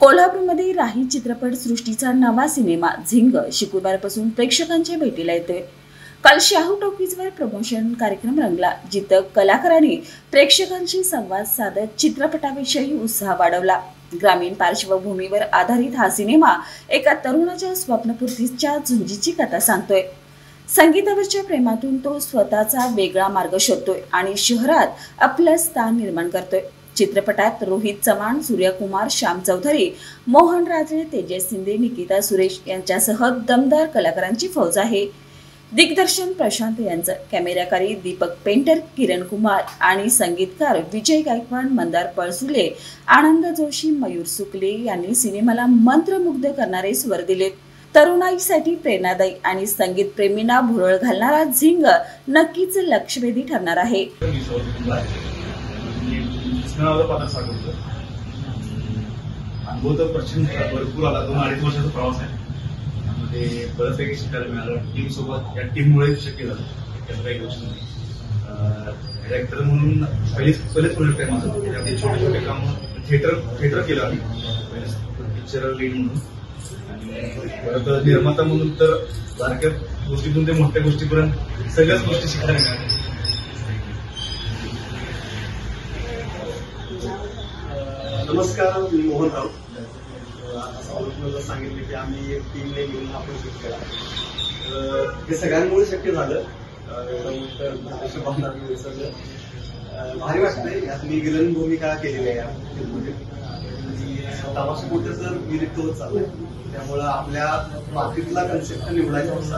कोल्हापूरमध्ये राही चित्रपट सृष्टीचा नवा सिनेमा झिंग शुक्रवारपासून प्रेक्षकांच्या भेटीला येतोय। काल शाहू टॉकीजवर प्रमोशन कार्यक्रम रंगला, जिथं कलाकारांनी प्रेक्षकांशी संवाद साधत चित्रपटाविषयी उत्साह वाढवला। ग्रामीण पार्श्वभूमीवर आधारित हा सिनेमा एका तरुणाच्या स्वप्नपूर्तीच्या झुंजीची कथा सांगतोय। संगीतावरच्या प्रेमातून तो स्वतःचा वेगळा मार्ग शोधतोय आणि शहरात आपलं स्थान निर्माण करतोय। चित्रपटात रोहित चव्हाण, सूर्यकुमार, श्याम चौधरी, मोहन राजे, तेजस शिंदे, निकिता सुरेश यांच्यासह दमदार कलाकारांची फौज आहे। दिग्दर्शन प्रशांत यांचं, कॅमेराकारी दीपक पेंटर, किरण कुमार आणि संगीतकार विजय गायकवाड, मंदार पळसुले, आनंद जोशी, मयूर सुकले यांनी सिनेमाला मंत्रमुग्ध करणारे स्वर दिलेत। तरुणाईसाठी प्रेरणादायी आणि संगीत प्रेमींना भुरळ घालणारा झिंग नक्कीच लक्षवेधी ठरणार आहे। अनुभव तर प्रचंड भरपूर आला। 2-2.5 वर्षाचा प्रवास आहे। त्यामध्ये बऱ्याचपैकी शिकायला मिळालं। टीम सोबत, या टीममुळे शक्य झालं। त्याचं काही गोष्ट नाही। डायरेक्टर म्हणून पहिलेच प्रोजेक्ट आहे माझं। त्यामध्ये छोटे छोटे काम थिएटर केलं आम्ही, पिक्चर लीड म्हणून। परत निर्माता म्हणून तर बारक्या गोष्टीतून ते मोठ्या गोष्टीपर्यंत सगळ्याच गोष्टी शिकायला मिळाल्या। नमस्कार, मी मोहन राव। सांगितले की आम्ही एक टीमने मिळून हा प्रोजेक्ट केला। हे सगळ्यांमुळे शक्य झालं। भारी वाटतंय। यात मी विलन भूमिका केलेली आहे या फिल्ममध्ये। तमाशापोटीचं विरिक्त होत चाललंय, त्यामुळं आपल्या मार्केटला कन्सेप्ट निवडायचा होता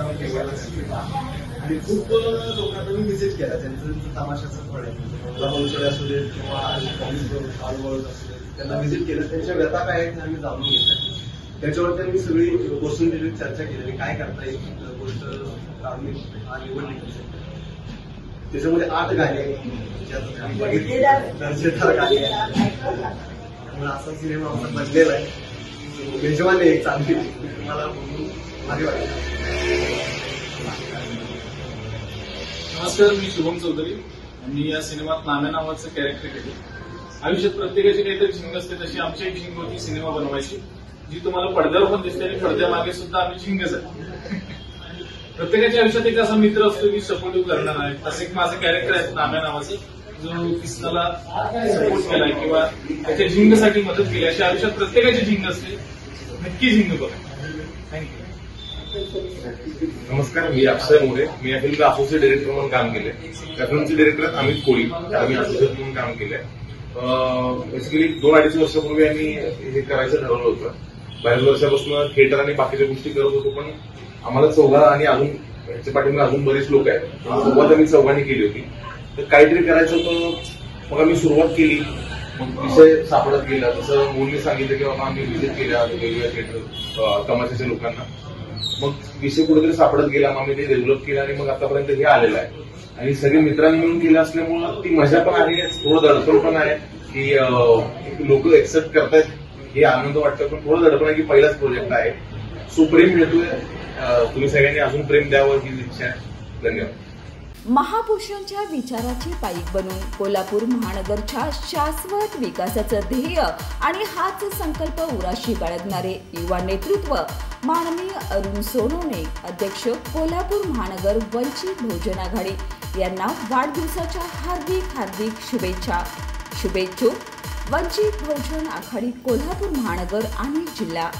आणि खूप लोकांना मी व्हिजिट केला। त्यांचं तमाशाचं फळ आहे, लहानसोडे असू देत किंवा आळवळ असू देत, त्यांना व्हिजिट केलं। त्यांच्या व्यथा काय आहेत आम्ही जाणून घेतल्या। त्याच्यावर त्यांनी सगळी बसून चर्चा केली, काय करता येईल गोष्ट आम्ही निवडली कन्सेप्ट। त्याच्यामध्ये 8 गाणी दर्जेदार गाणी आहेत। असा सिनेमा आमचा बनलेला आहे। मेजवानी एक चांगली तुम्हाला भारी वाटत। नमस्कार, मी शुभम चौधरी। मी या सिनेमात नाम्या नावाचं कॅरेक्टर केलं। आयुष्यात प्रत्येकाची काहीतरी झिंग असते, तशी आमची एक झिंग होती सिनेमा बनवायची, जी तुम्हाला पडद्यावर पण दिसते आणि पडद्यामागे सुद्धा आम्ही झिंगच आहे। प्रत्येकाच्या आयुष्यात एक असा मित्र असतो की सपोर्टिव्ह करणार आहे। तसं एक माझं कॅरेक्टर आहे नाम्या नावाचं, जो कृष्णाला सपोर्ट केलाय किंवा त्याच्या झिंगसाठी मदत केली। अशा आयुष्यात प्रत्येकाची झिंग असते, नक्की झिंग बघा। थँक्यू। नमस्कार, मी अक्षय मोरे। मी या फिल्मचा असोसिएट डायरेक्टर म्हणून काम केलंय। त्या फिल्मचे डायरेक्टर अमित कोळी, आम्ही असोसिएट म्हणून काम केलंय। बेसिकली 2-2.5 वर्षापूर्वी आम्ही हे करायचं ठरवलं होतं। बऱ्याच वर्षापासून थिएटर आणि बाकीच्या गोष्टी करत होतो, पण आम्हाला चौघा आणि अजून याच्या पाठीमागे अजून बरेच लोक आहेत, सुरुवात आम्ही चौघांनी केली होती। तर काहीतरी करायचं होतं, मग आम्ही सुरुवात केली। मग विषय सापडत गेला, जसं मूलने सांगितलं की बाबा आम्ही व्हिजिट केल्या वेगवेगळ्या थिएटर तमाशाच्या लोकांना। मग विषय कुठेतरी सापडत गेला, मग आम्ही ते डेव्हलप केलं आणि मग आतापर्यंत हे आलेलं आहे। आणि सगळे मित्रांनी मिळून केलं असल्यामुळं ती मजा पण आहे, थोडं दडपण पण आहे की लोक एक्सेप्ट करतायत, हे आनंद वाटतं। पण थोडं दडपण आहे की पहिलाच प्रोजेक्ट आहे, सो प्रेम मिळतोय। तुम्ही सगळ्यांनी अजून प्रेम द्यावं ही इच्छा आहे। धन्यवाद। महापुरुषांच्या विचाराची पाईक बनून कोल्हापूर महानगरच्या शाश्वत विकासाचं ध्येय आणि हाच संकल्प उराशी बाळगणारे युवा नेतृत्व माननीय अरुण सोनवणे, अध्यक्ष कोल्हापूर महानगर वंचित बहुजन आघाडी यांना वाढदिवसाच्या हार्दिक शुभेच्छा। शुभेच्छुक वंचित बहुजन आघाडी कोल्हापूर महानगर आणि जिल्हा।